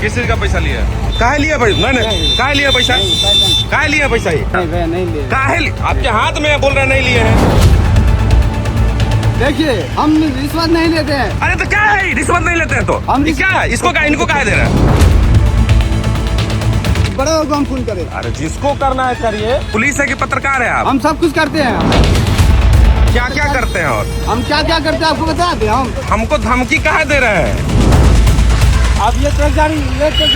किस चीज का पैसा लिया? काहे लिया पैसा? नहीं काहे लिया पैसा? काहे लिया पैसा? नहीं लिए। काहे आपके हाथ में बोल रहे नहीं लिए हैं? देखिए हम रिश्वत नहीं लेते हैं। अरे तो क्या है, रिश्वत नहीं लेते हैं तो हम क्या है? इसको क्या, इनको काहे दे रहे हैं? बड़े को हम फोन करें। अरे जिसको करना है करिए। पुलिस है कि पत्रकार है आप? हम सब कुछ करते हैं। क्या क्या करते हैं और हम क्या क्या करते हैं आपको बता दें। हम हमको धमकी काहे दे रहे हैं? अब ये ट्रक गाड़ी ट्रैक्टर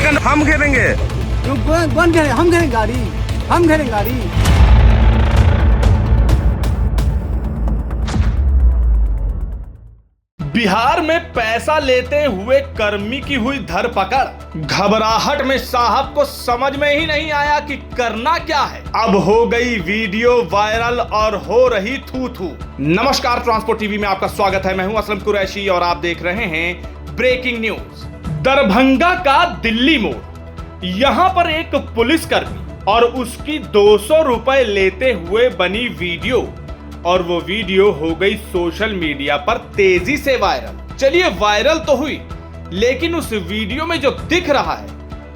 का हम घेरेंगे। कौन घेरे? हम घेरेंगे गाड़ी। हम घेरेंगे गाड़ी। बिहार में पैसा लेते हुए कर्मी की हुई धरपकड़। घबराहट में साहब को समझ में ही नहीं आया कि करना क्या है। अब हो गई वीडियो वायरल और हो रही थू थू। नमस्कार, ट्रांसपोर्ट टीवी में आपका स्वागत है। मैं हूं असलम कुरैशी और आप देख रहे हैं ब्रेकिंग न्यूज। दरभंगा का दिल्ली मोड़। यहां पर एक पुलिसकर्मी और उसकी 200 रुपए लेते हुए बनी वीडियो, और वो वीडियो हो गई सोशल मीडिया पर तेजी से वायरल। चलिए वायरल तो हुई, लेकिन उस वीडियो में जो दिख रहा है,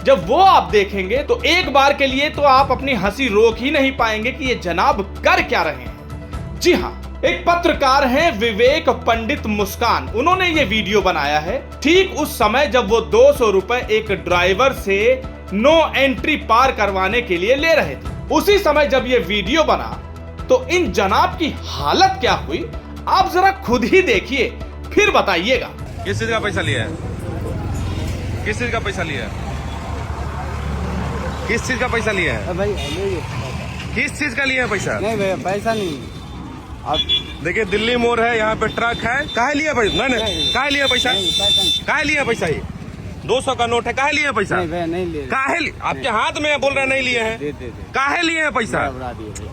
जब वो आप देखेंगे तो एक बार के लिए तो आप अपनी हंसी रोक ही नहीं पाएंगे कि ये जनाब कर क्या रहे हैं। जी हाँ, एक पत्रकार हैं विवेक पंडित मुस्कान। उन्होंने ये वीडियो बनाया है ठीक उस समय जब वो 200 रुपए एक ड्राइवर से नो एंट्री पार करवाने के लिए ले रहे थे। उसी समय जब ये वीडियो बना तो इन जनाब की हालत क्या हुई, आप जरा खुद ही देखिए, फिर बताइएगा। किस चीज का पैसा लिया है? किस चीज का पैसा लिया है? किस चीज का पैसा लिया है? भाई किस चीज का लिया है पैसा? नहीं भैया, पैसा नहीं। अब देखिए दिल्ली मोड़ है, यहाँ पे ट्रक है। काहे लिया पैसा? नहीं काहे लिया पैसा? काहे लिया पैसा? ये 200 का नोट है। काहे लिया पैसा? नहीं भैया, नहीं लिए। काहे आपके हाथ में बोल रहे नहीं लिए हैं? काहे लिए हैं पैसा?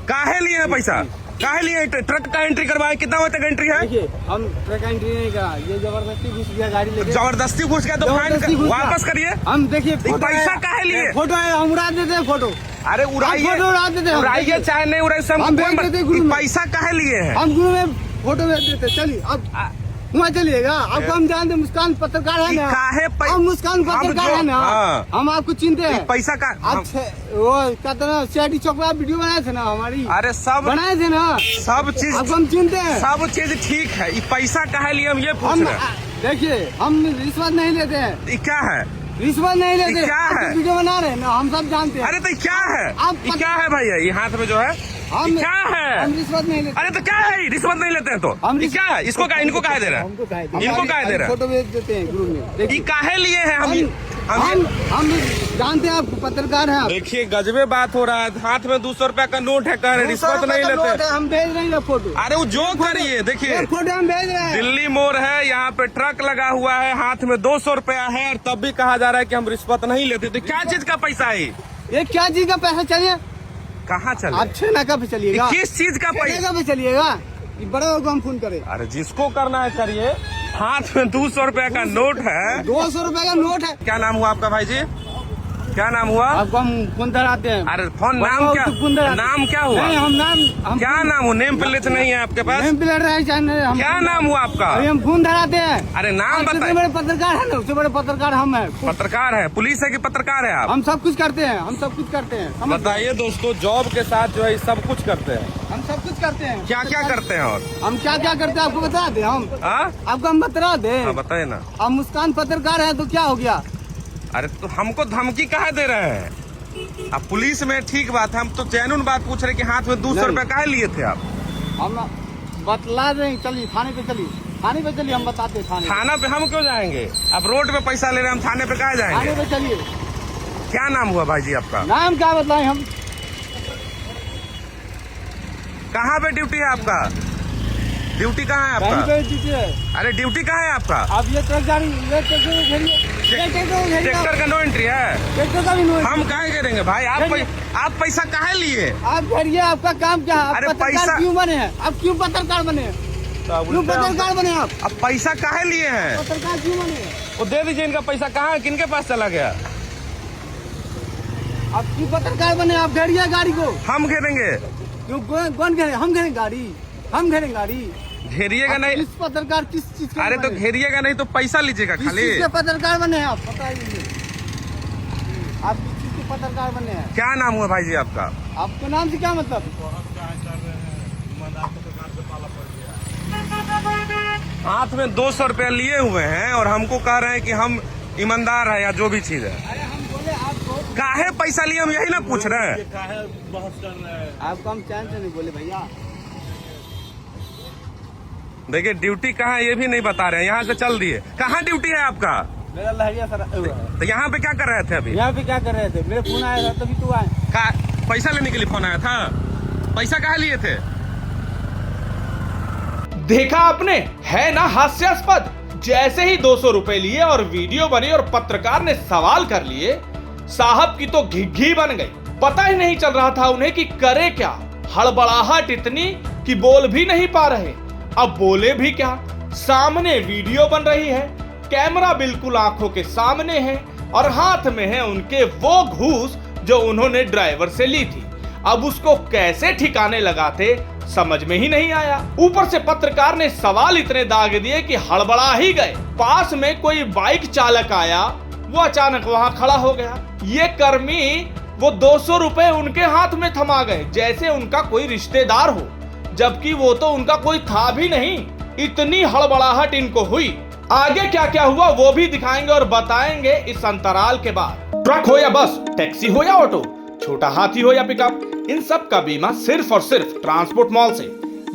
काहे लिए हैं पैसा? काहे लिए? ट्रक का एंट्री करवाए? कितना बजे तक एंट्री है? देखिए हम ट्रक एंट्री नहीं करा, ये जबरदस्ती घुस गया गाड़ी लेके। जबरदस्ती घुस गया तो फाइन वापस करिए। हम देखिए पैसा काहे लिए? फोटो है, हम उड़ा देते हैं फोटो। अरे उड़ाइए, फोटो उड़ा देते हैं। उड़ाइए चाहे नहीं उड़ाइए, हम भेज देते ग्रुप में। पैसा काहे लिए हैं? हम ग्रुप में फोटो भेज देते। चलिए अब वहाँ चलिएगा। आपको हम जानते, मुस्कान पत्रकार है ना। हम मुस्कान पत्रकार है ना। हम आपको चिंते हैं। पैसा का आप वो कहते ना सीआईडी चौक में वीडियो बनाए थे ना हमारी। अरे सब बनाए थे ना, सब चीज आपको हम चिंते हैं। सब चीज ठीक है, ये पैसा काहे लिए हम ये पूछ रहे हैं। देखिए हम रिश्वत नहीं लेते हैं। ये क्या है? रिश्वत नहीं लेते। क्या है? वीडियो बना रहे हैं ना, हम सब जानते हैं। अरे तो क्या है? आप क्या है भैया ये हाथ में जो है? हम क्या है? हम रिश्वत नहीं लेते। अरे तो क्या है, रिश्वत नहीं लेते हैं तो हम क्या है? इसको क्या, इनको काहे दे रहे हैं? इनको काहे दे रहे हैं? फोटो भेज देते हैं ग्रुप में। ये काहे लिए हैं? हम जानते हैं आप पत्रकार हैं। देखिए गजबे बात हो रहा है। हाथ में 200 रुपया का नोट है, कह रहे रिश्वत नहीं लेते। हम भेज रहे हैं फोटो। अरे वो जो करिए, देखिए फोटो हम भेज रहे हैं। दिल्ली मोड़ है, यहाँ पे ट्रक लगा हुआ है, हाथ में 200 रुपया है, और तब भी कहा जा रहा है कि हम रिश्वत नहीं लेते। तो क्या चीज का पैसा है ये? क्या चीज का पैसा? चलिए कहाँ चले? आप 6 नाका पे चलिएगा। किस चीज का पैसा पे चलिएगा? बड़े को हम फोन करें। अरे जिसको करना है करिए। हाथ में 200 रुपया का नोट है। 200 रुपए का नोट है। क्या नाम हुआ आपका भाई जी? क्या नाम हुआ आपको हम फोन धराते हैं। अरे फोन नाम क्या? नाम क्या हुआ? नहीं, हम क्या नाम हो? नेम प्लेट नहीं है आपके पास? नेम प्लेट है, क्या नाम हुआ आपका? अभी हम फोन धराते हैं। अरे नाम बताइए। बड़े पत्रकार है ना, उससे बड़े पत्रकार हम हैं। पत्रकार है? पुलिस है कि पत्रकार है आप? हम सब कुछ करते हैं। हम सब कुछ करते हैं। बताइए दोस्तों, जॉब के साथ जो है सब कुछ करते हैं। हम सब कुछ करते हैं। क्या क्या करते हैं और हम क्या क्या करते हैं आपको बता दें। हम आपको हम बता दें। बताइए ना। हम मुस्कान पत्रकार है तो क्या हो गया? अरे तो हमको धमकी काहे दे रहे हैं? अब पुलिस में ठीक बात है, हम तो जेन्युइन बात पूछ रहे कि हाथ में 200 रुपया काहे लिए थे आप? हम बतला दें। चलिए थाने पे चलिए, थाने पे चलिए, हम बताते हैं। थाना पे हम क्यों जाएंगे? अब रोड पे पैसा ले रहे हैं, हम थाने पे काहे जाएंगे? थाने पे चलिए। क्या नाम हुआ भाई जी आपका? नाम क्या बतलाएं हम? कहाँ पे ड्यूटी है आपका? ड्यूटी कहाँ है कहीं आपका? पे ड्यूटी है। अरे ड्यूटी कहाँ है आपका? अब ये ट्रक गाड़ी, ये ट्रैक्टर का नो एंट्री है। ट्रैक्टर का भी नो। हम काहे करेंगे भाई? आप पैसा काहे लिए? आप करिए, आपका काम क्या है? अरे पत्रकार पैसा क्यों बने हैं? आप क्यों पत्रकार बने हैं? क्यों पत्रकार बने आप? अब पैसा काहे लिए हैं? पत्रकार क्यों बने हैं? वो दे दीजिए, इनका पैसा कहाँ है? किनके पास चला गया? आप क्यों पत्रकार बने? आप घेरिए गाड़ी को। हम घेरेंगे। क्यों? कौन घेरे? हम घेरेंगे गाड़ी। हम घेरेंगे गाड़ी। घेरिएगा नहीं। किस पत्रकार किस चीज का? अरे तो घेरिएगा नहीं तो पैसा लीजिएगा किस खाली। चीज के पत्रकार बने हैं आप? पता ही नहीं। आप किस चीज के पत्रकार बने हैं? क्या नाम हुआ भाई जी आपका? आपके नाम से क्या मतलब? हाथ में 200 रुपया लिए हुए हैं और हमको कह रहे हैं कि हम ईमानदार है या जो भी चीज है। अरे हम बोले आप काहे पैसा लिए, हम यही ना पूछ रहे हैं। आपको हम चैन से नहीं बोले भैया। देखिए ड्यूटी कहाँ है ये भी नहीं बता रहे हैं, यहाँ से चल दिए। कहाँ ड्यूटी है आपका? मेरा लहरिया सर। तो यहाँ पे क्या कर रहे थे अभी? यहाँ पे क्या कर रहे थे? मेरे फोन आया था तभी तो आए। पैसा लेने के लिए फोन आया था? पैसा कहाँ लिए थे? देखा आपने, है ना हास्यास्पद। जैसे ही 200 रुपए लिए और वीडियो बनी और पत्रकार ने सवाल कर लिए, साहब की तो घिघी बन गई। पता ही नहीं चल रहा था उन्हें कि करे क्या। हड़बड़ाहट इतनी कि बोल भी नहीं पा रहे। अब बोले भी क्या? सामने वीडियो बन रही है, कैमरा बिल्कुल आंखों के सामने है और हाथ में है उनके वो घूस जो उन्होंने ड्राइवर से ली थी। अब उसको कैसे ठिकाने लगाते समझ में ही नहीं आया। ऊपर से पत्रकार ने सवाल इतने दाग दिए कि हड़बड़ा ही गए। पास में कोई बाइक चालक आया, वो अचानक वहां खड़ा हो गया। ये कर्मी वो 200 रुपए उनके हाथ में थमा गए जैसे उनका कोई रिश्तेदार हो, जबकि वो तो उनका कोई था भी नहीं। इतनी हड़बड़ाहट इनको हुई। आगे क्या क्या हुआ वो भी दिखाएंगे और बताएंगे इस अंतराल के बाद। ट्रक हो या बस, टैक्सी हो या ऑटो, छोटा हाथी हो या पिकअप, इन सब का बीमा सिर्फ और सिर्फ ट्रांसपोर्ट मॉल से।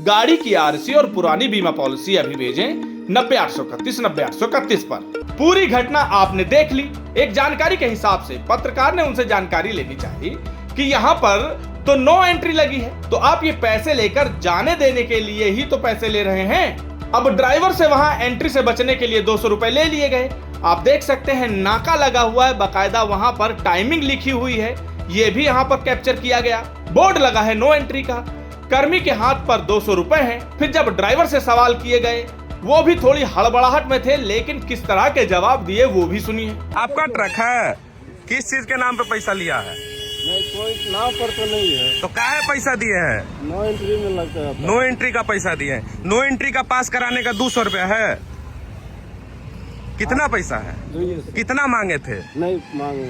गाड़ी की आरसी और पुरानी बीमा पॉलिसी अभी भेजें 90-831 पर। पूरी घटना आपने देख ली। एक जानकारी के हिसाब से पत्रकार ने उनसे जानकारी लेनी चाहिए कि यहाँ पर तो नो एंट्री लगी है, तो आप ये पैसे लेकर जाने देने के लिए ही तो पैसे ले रहे हैं। अब ड्राइवर से वहां एंट्री से बचने के लिए 200 रुपए ले लिए गए। आप देख सकते हैं नाका लगा हुआ है, बाकायदा वहां पर टाइमिंग लिखी हुई है, ये भी यहाँ पर कैप्चर किया गया। बोर्ड लगा है नो एंट्री का। कर्मी के हाथ पर 200 रुपए हैं। फिर जब ड्राइवर से सवाल किए गए, वो भी थोड़ी हड़बड़ाहट में थे, लेकिन किस तरह के जवाब दिए वो भी सुनिए। आपका ट्रक है, किस चीज के नाम पे पैसा लिया है? नहीं, कोई नाम पर तो नहीं है। तो काहे पैसा दिए हैं? नो एंट्री में लगता है। नो एंट्री का पैसा दिए हैं। नो एंट्री का पास कराने का 200 रुपया है। कितना पैसा है? कितना मांगे थे? नहीं मांगे,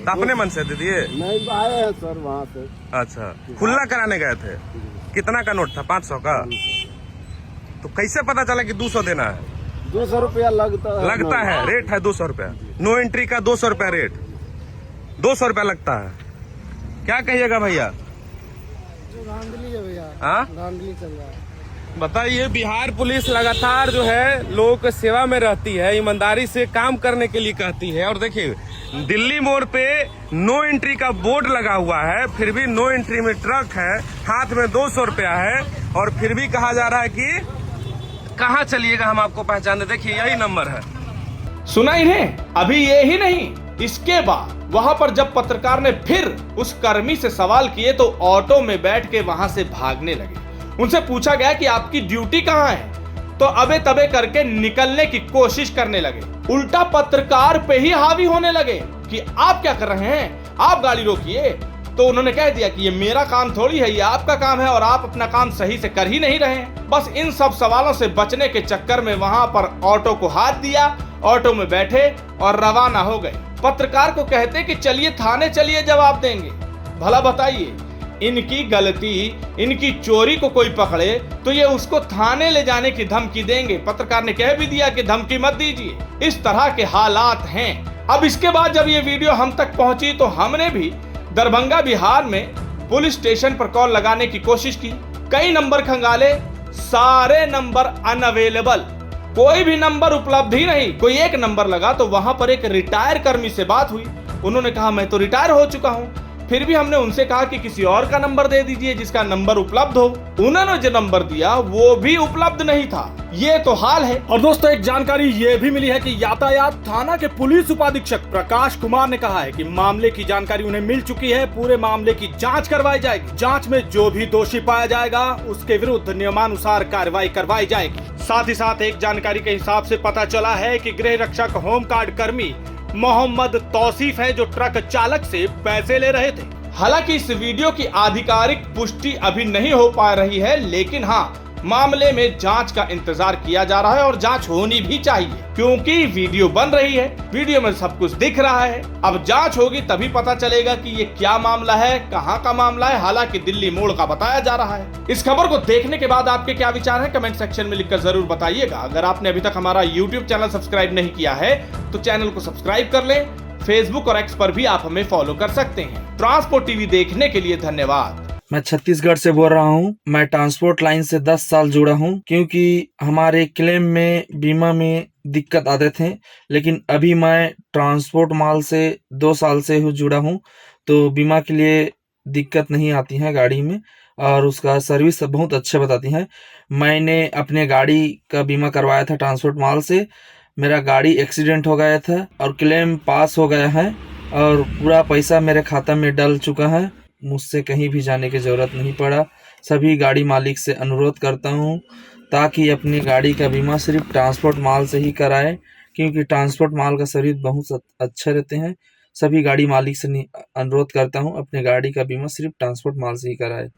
तो अपने मन से दे दिए? नहीं आए हैं सर वहाँ से। अच्छा, खुला कराने गए थे? कितना का नोट था? 500 का? तो कैसे पता चला कि 200 देना है? 200 रुपया लगता है, रेट है 200 रुपया। नो एंट्री का 200 रुपया रेट, 200 रुपया लगता है। क्या कहिएगा भैया? धांधली है भैया, हाँ धांधली चल रहा है। बताइए, बिहार पुलिस लगातार जो है लोगों की सेवा में रहती है, ईमानदारी से काम करने के लिए कहती है। और देखिए दिल्ली मोड़ पे नो एंट्री का बोर्ड लगा हुआ है, फिर भी नो एंट्री में ट्रक है, हाथ में 200 रुपया है और फिर भी कहा जा रहा है कि कहाँ चलिएगा हम आपको पहचान दे। देखिए यही नंबर है। सुना इन्हें? अभी ये ही नहीं, इसके बाद वहां पर जब पत्रकार ने फिर उस कर्मी से सवाल किए तो ऑटो में बैठ के वहां से भागने लगे। उनसे पूछा गया कि आपकी ड्यूटी कहाँ है, तो अबे तबे करके निकलने की कोशिश करने लगे। उल्टा पत्रकार पे ही हावी होने लगे कि आप क्या कर रहे हैं, आप गाड़ी रोकिए। तो उन्होंने कह दिया कि ये मेरा काम थोड़ी है, ये आपका काम है और आप अपना काम सही से कर ही नहीं रहे हैं। बस इन सब सवालों से बचने के चक्कर में वहां पर ऑटो को हाथ दिया, ऑटो में बैठे और रवाना हो गए। पत्रकार को कहते कि चलिए थाने चलिए, जवाब देंगे। भला बताइए, इनकी गलती, इनकी चोरी को कोई पकड़े तो ये उसको थाने ले जाने की धमकी देंगे। पत्रकार ने कह भी दिया कि धमकी मत दीजिए। इस तरह के हालात हैं। अब इसके बाद जब ये वीडियो हम तक पहुंची तो हमने भी दरभंगा बिहार में पुलिस स्टेशन पर कॉल लगाने की कोशिश की। कई नंबर खंगाले, सारे नंबर अनअवेलेबल, कोई भी नंबर उपलब्ध ही नहीं। कोई एक नंबर लगा तो वहां पर एक रिटायर कर्मी से बात हुई। उन्होंने कहा मैं तो रिटायर हो चुका हूं। फिर भी हमने उनसे कहा कि किसी और का नंबर दे दीजिए जिसका नंबर उपलब्ध हो। उन्होंने जो नंबर दिया वो भी उपलब्ध नहीं था। ये तो हाल है। और दोस्तों एक जानकारी ये भी मिली है कि यातायात थाना के पुलिस उपाधीक्षक प्रकाश कुमार ने कहा है कि मामले की जानकारी उन्हें मिल चुकी है। पूरे मामले की जांच करवाई जाएगी। जांच में जो भी दोषी पाया जाएगा उसके विरुद्ध नियमानुसार कार्रवाई करवाई जाएगी। साथ ही साथ एक जानकारी के हिसाब से पता चला है कि गृह रक्षक होमगार्ड कर्मी मोहम्मद तौसीफ है जो ट्रक चालक से पैसे ले रहे थे। हालांकि इस वीडियो की आधिकारिक पुष्टि अभी नहीं हो पा रही है, लेकिन हाँ मामले में जांच का इंतजार किया जा रहा है और जांच होनी भी चाहिए, क्योंकि वीडियो बन रही है, वीडियो में सब कुछ दिख रहा है। अब जांच होगी तभी पता चलेगा कि ये क्या मामला है, कहां का मामला है। हालांकि दिल्ली मोड़ का बताया जा रहा है। इस खबर को देखने के बाद आपके क्या विचार हैं, कमेंट सेक्शन में लिखकर जरूर बताइएगा। अगर आपने अभी तक हमारा यूट्यूब चैनल सब्सक्राइब नहीं किया है तो चैनल को सब्सक्राइब कर लें। फेसबुक और एक्स पर भी आप हमें फॉलो कर सकते हैं। ट्रांसपोर्ट टीवी देखने के लिए धन्यवाद। मैं छत्तीसगढ़ से बोल रहा हूँ। मैं ट्रांसपोर्ट लाइन से 10 साल जुड़ा हूँ, क्योंकि हमारे क्लेम में बीमा में दिक्कत आते थे। लेकिन अभी मैं ट्रांसपोर्ट माल से 2 साल से जुड़ा हूँ, तो बीमा के लिए दिक्कत नहीं आती है गाड़ी में, और उसका सर्विस बहुत अच्छे बताती है। मैंने अपने गाड़ी का बीमा करवाया था ट्रांसपोर्ट माल से। मेरा गाड़ी एक्सीडेंट हो गया था और क्लेम पास हो गया है और पूरा पैसा मेरे खाता में डल चुका है। मुझसे कहीं भी जाने की ज़रूरत नहीं पड़ा। सभी गाड़ी मालिक से अनुरोध करता हूँ ताकि अपनी गाड़ी का बीमा सिर्फ ट्रांसपोर्ट माल से ही कराएं, क्योंकि ट्रांसपोर्ट माल का सर्विस बहुत अच्छे रहते हैं। सभी गाड़ी मालिक से अनुरोध करता हूँ अपनी गाड़ी का बीमा सिर्फ ट्रांसपोर्ट माल से ही कराएं।